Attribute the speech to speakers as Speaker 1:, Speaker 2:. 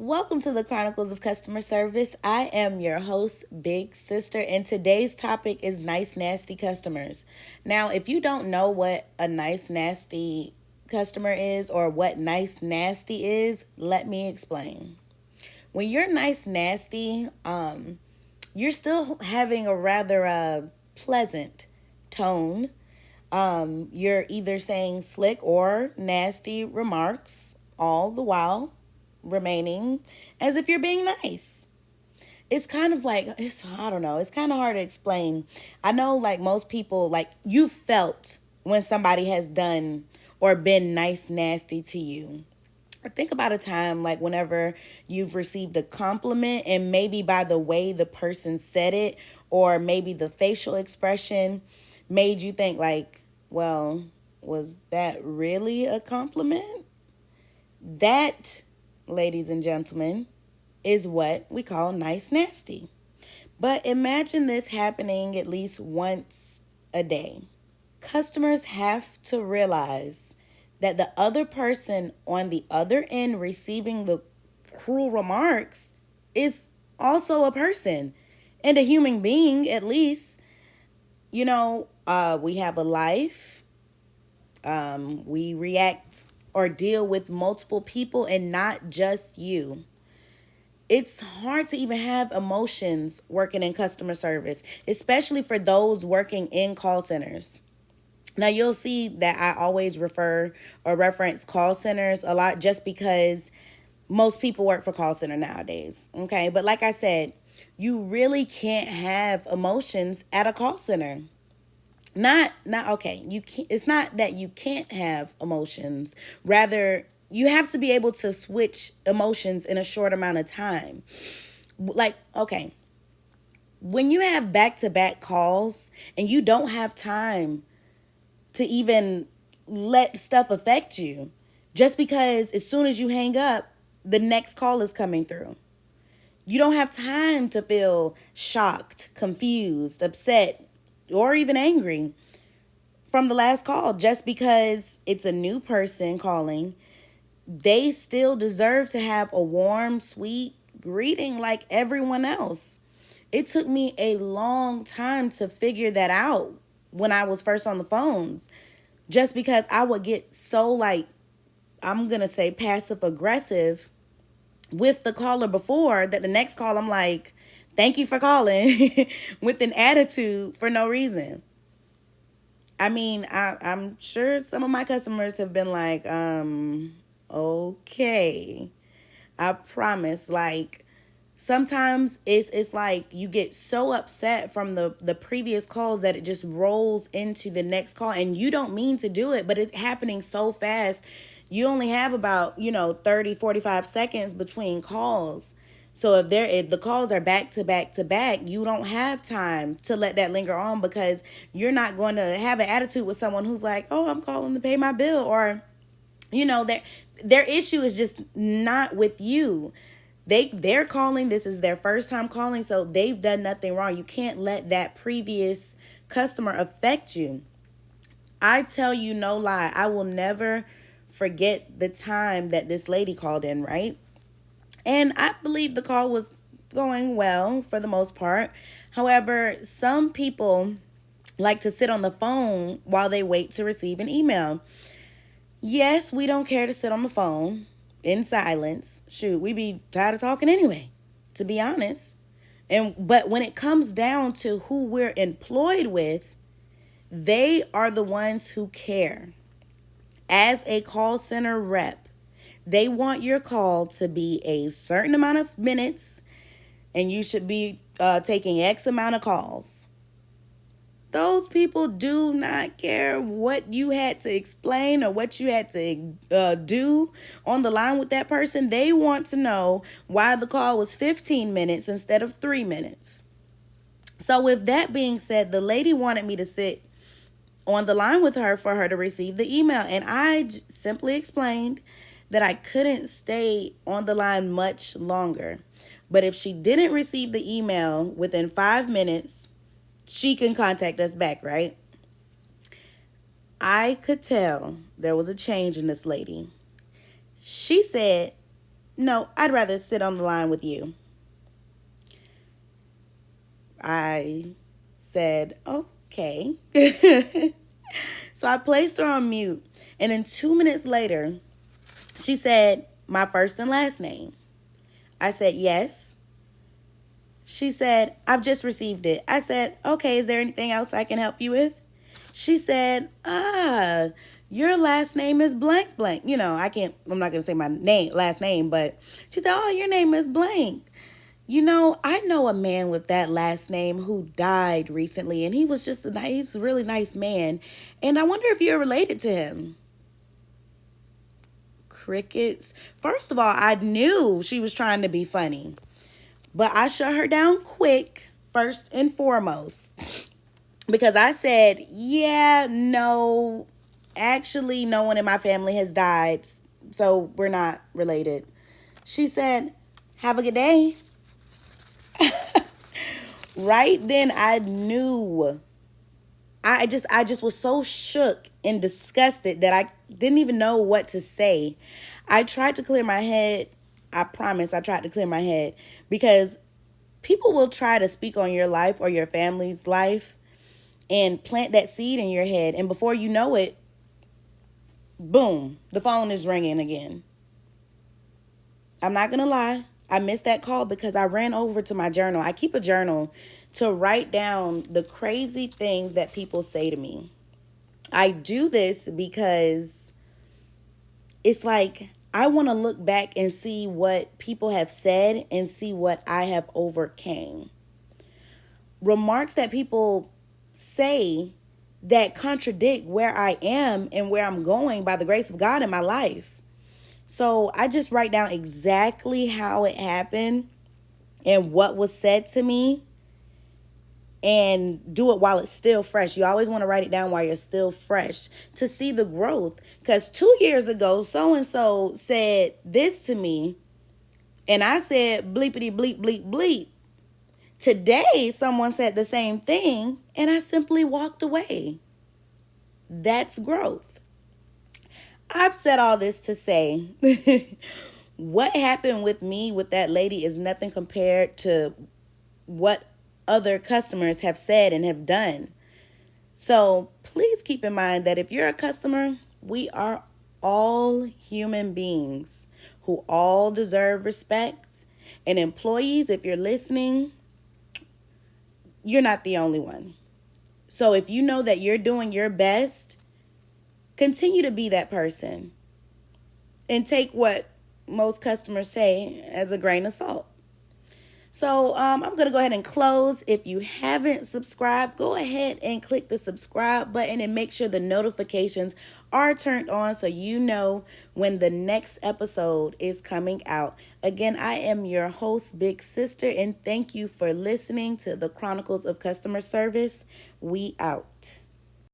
Speaker 1: Welcome to the Chronicles of Customer Service. I am your host, Big Sister, and today's topic is nice, nasty customers. Now, if you don't know what a nice, nasty customer is or what nice, nasty is, let me explain. When you're nice, nasty, you're still having a rather pleasant tone. You're either saying slick or nasty remarks all the while remaining as if you're being nice. It's kind of like, I don't know, it's kind of hard to explain. I know, like, most people, like, you felt when somebody has done or been nice, nasty to you. Think about a time like whenever you've received a compliment, and maybe by the way the person said it, or maybe the facial expression made you think, like, well, was that really a compliment? That, ladies and gentlemen, is what we call nice nasty. But imagine this happening at least once a day. Customers have to realize that the other person on the other end receiving the cruel remarks is also a person and a human being, at least. We have a life. We react or deal with multiple people and not just you. It's hard to even have emotions working in customer service, especially for those working in call centers. Now, you'll see that I always refer or reference call centers a lot just because most people work for call center nowadays. Okay. But like I said, you really can't have emotions at a call center. Not okay. You can't, it's not that you can't have emotions. Rather, you have to be able to switch emotions in a short amount of time. Like, okay, when you have back-to-back calls and you don't have time to even let stuff affect you, just because as soon as you hang up, the next call is coming through. You don't have time to feel shocked, confused, upset, or even angry from the last call just because it's a new person calling. They still deserve to have a warm, sweet greeting like everyone else. It took me a long time to figure that out when I was first on the phones, just because I would get so, like, I'm going to say passive aggressive with the caller before that the next call I'm like, thank you for calling with an attitude for no reason. I mean, I'm sure some of my customers have been like, okay. I promise. Like, sometimes it's like you get so upset from the previous calls that it just rolls into the next call, and you don't mean to do it, but it's happening so fast. You only have about 30-45 seconds between calls. So if the calls are back to back to back, you don't have time to let that linger on, because you're not going to have an attitude with someone who's like, oh, I'm calling to pay my bill, or their issue is just not with you. They're calling, this is their first time calling, so they've done nothing wrong. You can't let that previous customer affect you. I tell you no lie, I will never forget the time that this lady called in, right? And I believe the call was going well for the most part. However, some people like to sit on the phone while they wait to receive an email. Yes, we don't care to sit on the phone in silence. Shoot, we be tired of talking anyway, to be honest. But when it comes down to who we're employed with, they are the ones who care. As a call center rep, they want your call to be a certain amount of minutes, and you should be taking X amount of calls. Those people do not care what you had to explain or what you had to do on the line with that person. They want to know why the call was 15 minutes instead of 3 minutes. So with that being said, the lady wanted me to sit on the line with her for her to receive the email. And I simply explained that I couldn't stay on the line much longer. But if she didn't receive the email within 5 minutes, she can contact us back, right? I could tell there was a change in this lady. She said, No, I'd rather sit on the line with you. I said, okay. So I placed her on mute. And then 2 minutes later, she said, my first and last name. I said, yes. She said, I've just received it. I said, okay, is there anything else I can help you with? She said, your last name is blank blank. I'm not going to say my last name, but she said, oh, your name is blank. I know a man with that last name who died recently, and he was just he's a really nice man. And I wonder if you're related to him. Crickets. First of all, I knew she was trying to be funny, but I shut her down quick, first and foremost, because I said, yeah, no, actually, no one in my family has died, so we're not related. She said, have a good day. Right then I knew. I just was so shook and disgusted that I didn't even know what to say. I tried to clear my head. I promise I tried to clear my head, because people will try to speak on your life or your family's life and plant that seed in your head, and before you know it, boom, the phone is ringing again. I'm not going to lie. I missed that call because I ran over to my journal. I keep a journal to write down the crazy things that people say to me. I do this because it's like I want to look back and see what people have said and see what I have overcame. Remarks that people say that contradict where I am and where I'm going by the grace of God in my life. So I just write down exactly how it happened and what was said to me, and do it while it's still fresh. You always want to write it down while you're still fresh to see the growth. Because 2 years ago, so-and-so said this to me, and I said bleepity bleep bleep bleep. Today, someone said the same thing, and I simply walked away. That's growth. I've said all this to say what happened with me with that lady is nothing compared to what other customers have said and have done. So please keep in mind that if you're a customer, we are all human beings who all deserve respect. And employees, if you're listening, you're not the only one. So if you know that you're doing your best, continue to be that person and take what most customers say as a grain of salt. So I'm going to go ahead and close. If you haven't subscribed, go ahead and click the subscribe button and make sure the notifications are turned on so you know when the next episode is coming out. Again, I am your host, Big Sister, and thank you for listening to the Chronicles of Customer Service. We out.